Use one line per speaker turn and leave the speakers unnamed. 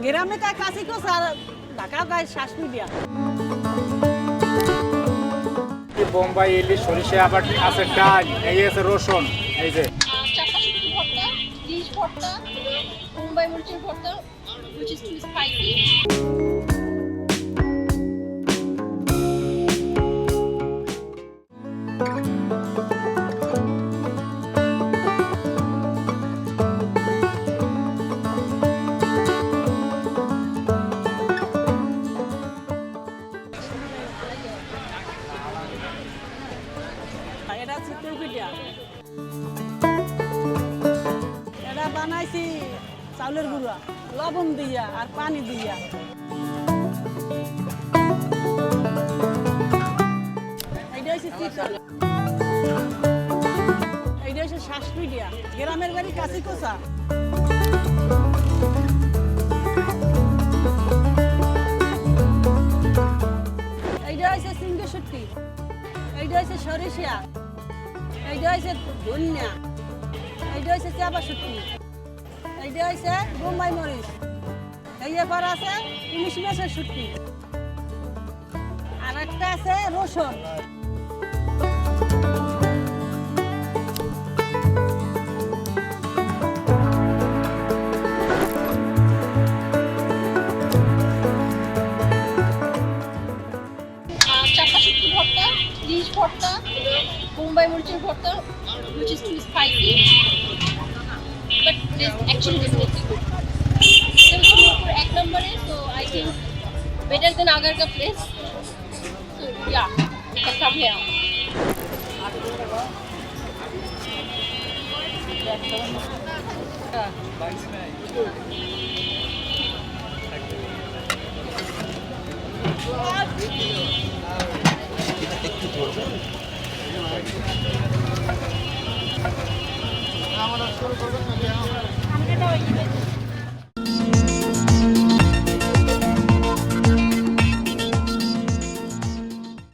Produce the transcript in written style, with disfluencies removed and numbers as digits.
গ্রামে কায় কাছে কেউ স্যার ঢাকা গায়ে শ্বাস মিডিয়া
বোম্বাই ইলিশ সরিষা আবার আছে ডাল এই আছে রসুন এই যে
চাপা শুটকি ভর্তা, ডিশ ভর্তা, মুম্বাই মরিচের ভর্তা, which is too spicy.
এটা চিতল পিঠা এটা বানাইছি চাউলের গুঁড়া লবণ দিয়া আর পানি দিয়া এইটা হচ্ছে চিতল এইটা হচ্ছে শ্বাস পিঠা গ্রামের বাড়ি কাছে কোসা এইটা হচ্ছে সিঙ্গি শুটকি এইটা হচ্ছে সরিষা এইটা হচ্ছে ধনিয়া এইটা হচ্ছে চাপা শুটকি এইটা হচ্ছে বোম্বাই মরিচ এই এবার আছে ইলিশ মাছের শুটকি আর একটা আছে রসুন
চাপা শুটকি ভর্তা, ডিশ ভর্তা, মুম্বাই মরিচের ভর্তা, which is too spicy, but this actually tastes good. So for এক নম্বরে, so I think better than Agarka place. So yeah, you can come here.
আমরা শুরু করবো